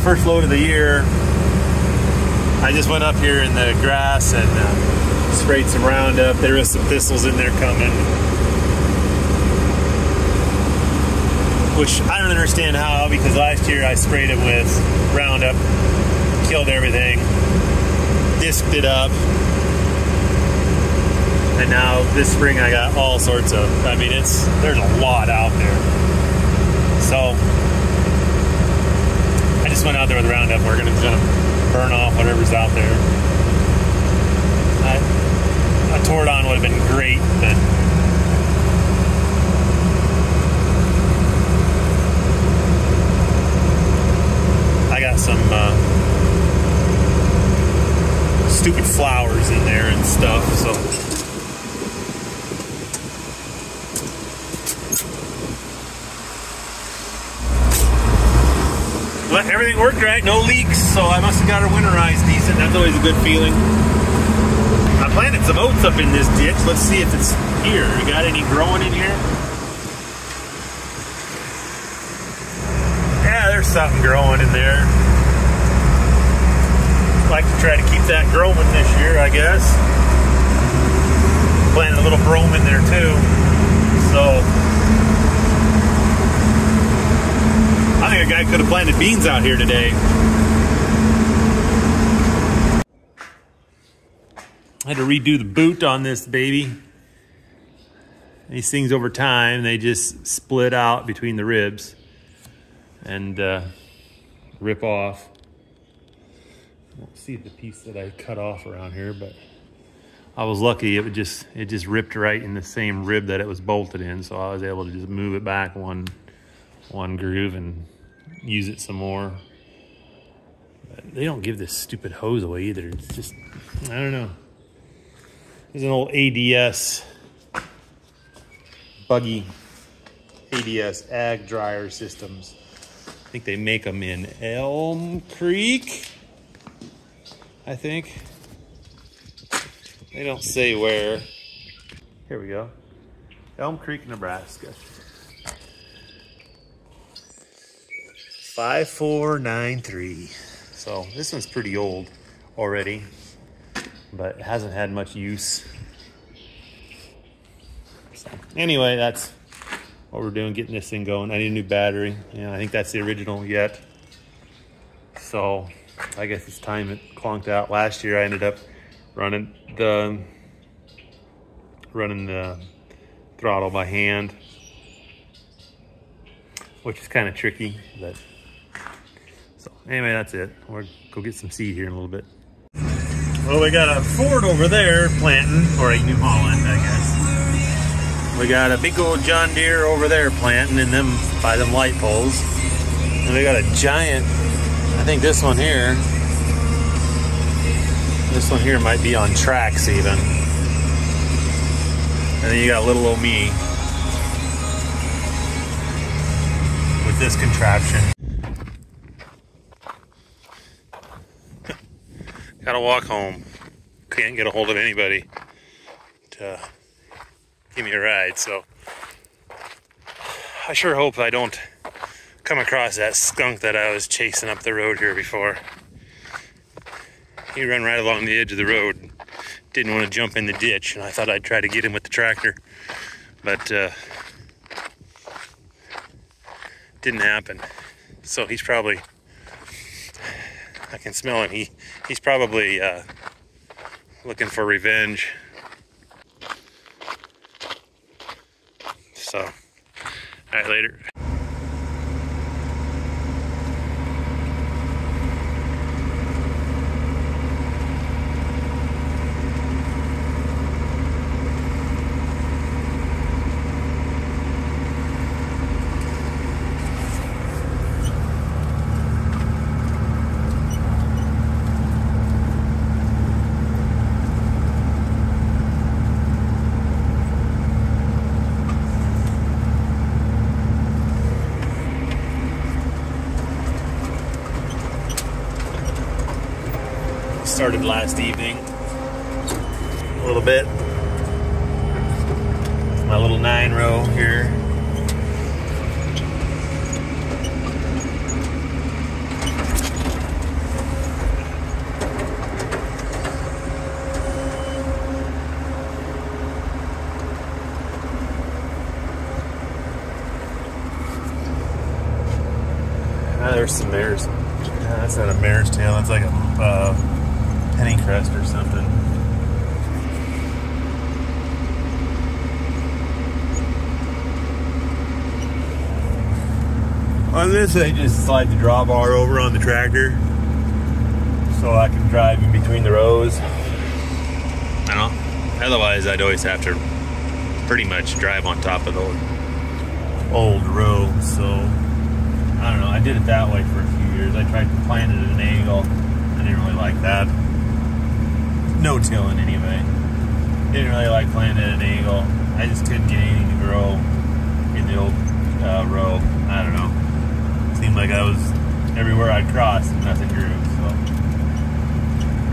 first load of the year, I just went up here in the grass and sprayed some Roundup. There was some thistles in there coming, which I don't understand how, because last year I sprayed it with Roundup, killed everything, disked it up, and now this spring I got all sorts of, I mean, there's a lot out there. So I just went out there with Roundup. We're gonna burn off whatever's out there. A Tordon would have been great, but I got some stupid flowers in there and stuff, so but everything worked right, no leaks, so I must have got her winterized decent. That's always a good feeling. I planted some oats up in this ditch. Let's see if it's here. You got any growing in here? Yeah, there's something growing in there. Like to try to keep that growing this year, I guess. Planted a little brome in there too. So I think a guy could have planted beans out here today. I had to redo the boot on this baby. These things over time, they just split out between the ribs and rip off. I don't see the piece that I cut off around here, but I was lucky. It just ripped right in the same rib that it was bolted in, so I was able to just move it back one groove and use it some more. But they don't give this stupid hose away either. It's just, I don't know. There's an old ADS buggy, ADS ag dryer systems. I think they make them in Elm Creek, I think. They don't say where. Here we go. Elm Creek, Nebraska. 5493. So this one's pretty old already, but it hasn't had much use. So anyway, that's what we're doing, getting this thing going. I need a new battery. I think that's the original yet. So I guess it's time it clunked out. Last year I ended up running the throttle by hand, which is kind of tricky, but so anyway, that's it. We'll go get some seed here in a little bit. Well, we got a Ford over there planting, or a New Holland, I guess. We got a big old John Deere over there planting in them by them light poles. And we got a giant, I think this one here might be on tracks even. And then you got little old me with this contraption. Gotta walk home. Can't get a hold of anybody to give me a ride, so I sure hope I don't come across that skunk that I was chasing up the road here before. He ran right along the edge of the road, didn't want to jump in the ditch, and I thought I'd try to get him with the tractor, but didn't happen. So he's probably, I can smell him, he's probably looking for revenge. So, all right, later. Started last evening a little bit. My little 9-row here. There's some mare's. That's not a mare's tail. That's like a penny crest or something. On this, I just slide the drawbar over on the tractor so I can drive in between the rows. I don't. Otherwise, I'd always have to pretty much drive on top of the old row. So I don't know. I did it that way for a few years. I tried to plant it at an angle. I didn't really like that. No tilling anyway. Didn't really like planting at an angle. I just couldn't get anything to grow in the old row. I don't know. Seemed like I was everywhere I'd cross and nothing grew. So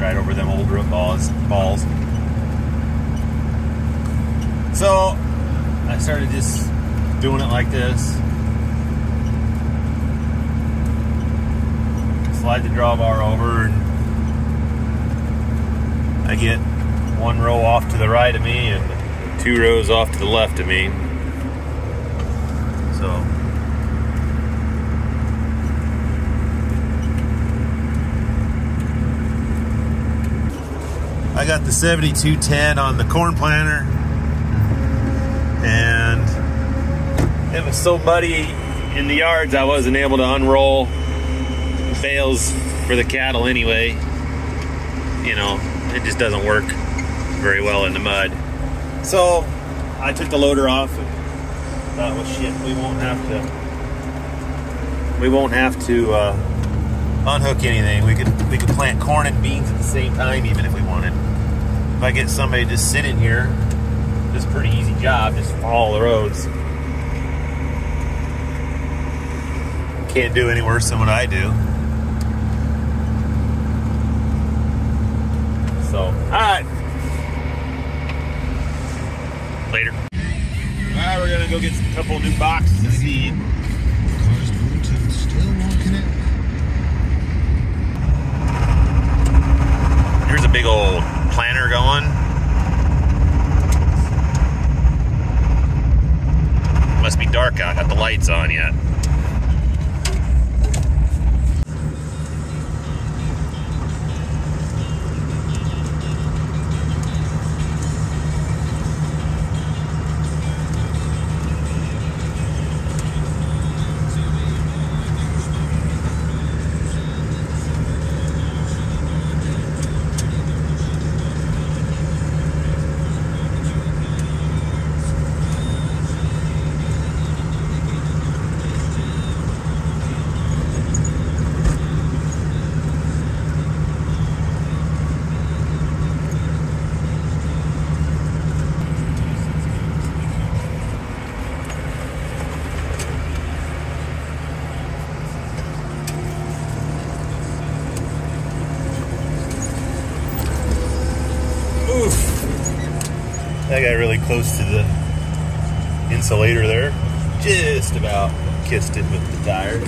right over them old root balls. So I started just doing it like this. Slide the drawbar over and I get one row off to the right of me and 2 rows off to the left of me. So I got the 7210 on the corn planter, and it was so muddy in the yards I wasn't able to unroll bales for the cattle anyway. You know, it just doesn't work very well in the mud. So I took the loader off and thought, well, shit, we won't have to unhook anything. We could plant corn and beans at the same time, even if we wanted. If I get somebody to just sit in here, this is a pretty easy job. Just follow the roads. Can't do any worse than what I do. So, all right. Later. All right, we're gonna go get a couple new boxes of seed. Cars Bulletin still walking it. Here's a big old planter going. Must be dark out. Got the lights on yet. That got really close to the insulator there. Just about kissed it with the tire.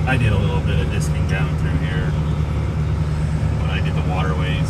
I did a little bit of disking down through here when I did the waterways.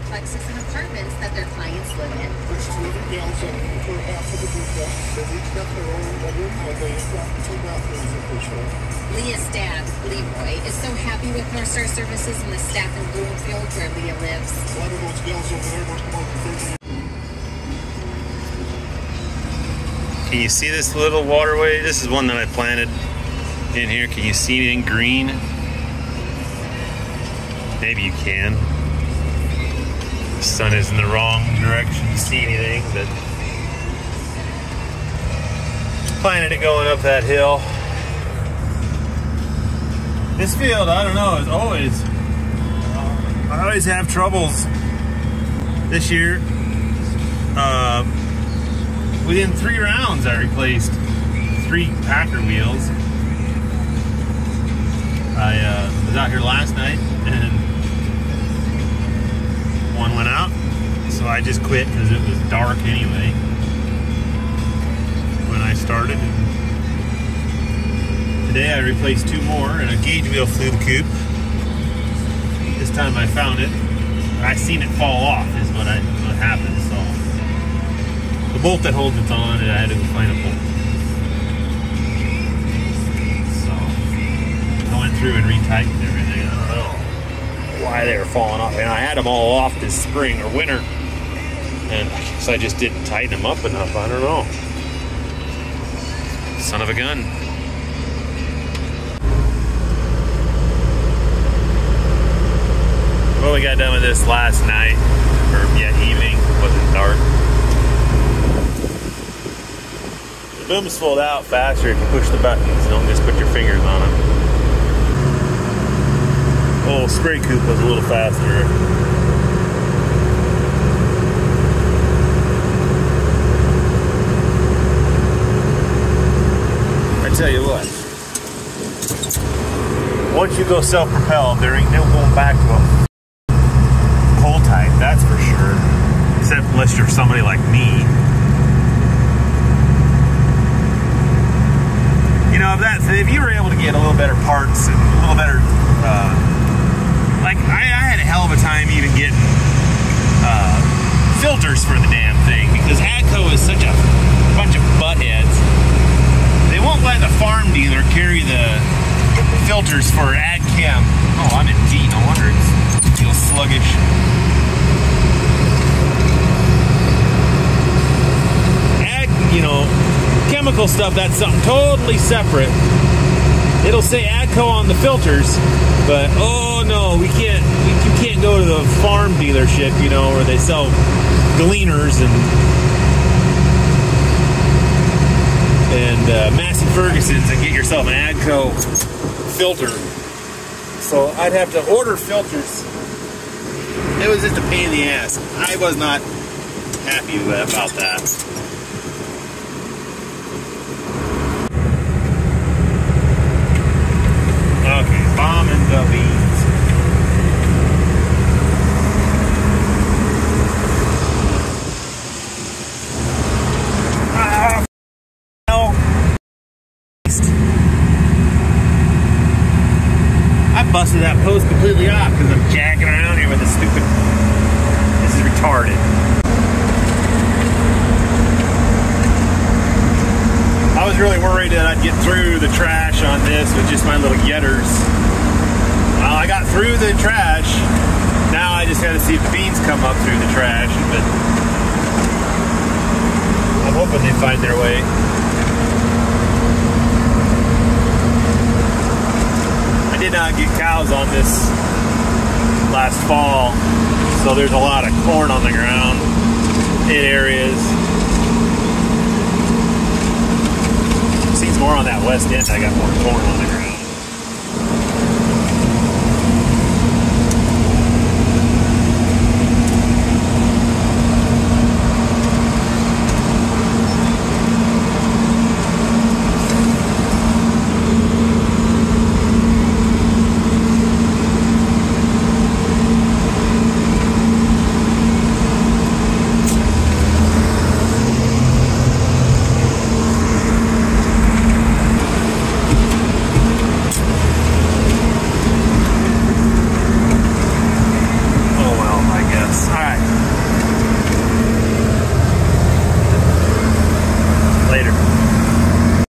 duplexes and apartments that their clients live in. There's 200 gals on per half of the duplex. They've each got their own bedroom, and they've got 2 bathrooms at this show. Leah's dad, Leroy, is so happy with North Star Services and the staff in Bloomfield where Leah lives. A lot of those gals over there must come out for 30. Can you see this little waterway? This is one that I planted in here. Can you see anything green? Maybe you can. The sun is in the wrong direction to see anything, but planted it going up that hill. This field, I don't know, is always, I always have troubles this year. Within 3 rounds, I replaced 3 Packer wheels. I was out here last night and one went out, so I just quit because it was dark anyway when I started. Today I replaced 2 more and a gauge wheel flew the coop. This time I found it. I seen it fall off is what happened. So the bolt that holds it on, and I had to find a bolt. So I went through and retightened everything. I don't know why they were falling off. And I had them all off this spring or winter, and I guess I just didn't tighten them up enough. I don't know. Son of a gun. Well, we got done with this last night, or evening. It wasn't dark. The booms fold out faster if you push the buttons. Don't just put your fingers on them. Oh, spray coupe was a little faster. I tell you what, once you go self-propelled, there ain't no going back to a pull type, that's for sure. Except unless you're somebody like me. You know, if you were able to get a little better parts and a little better, like I had a hell of a time even getting filters for the damn thing because AGCO is such a bunch of buttheads. They won't let the farm dealer carry the filters for AgChem. Oh, I'm in D, no wonder it feels sluggish. You know, chemical stuff, that's something totally separate. It'll say AGCO on the filters, but oh no, you can't go to the farm dealership, you know, where they sell Gleaners and Massey Ferguson's and get yourself an AGCO filter. So I'd have to order filters. It was just a pain in the ass. I was not happy about that. Okay, bombing the beans. Ah, hell. I busted that post completely off because I'm jacking around here with this stupid. This is retarded. I was really worried that I'd get through the trash on this with just my little yetters. Well, I got through the trash. Now I just got to see if the beans come up through the trash. But I'm hoping they find their way. I did not get cows on this last fall, so there's a lot of corn on the ground in areas. Seems more on that west end. I got more corn on the ground.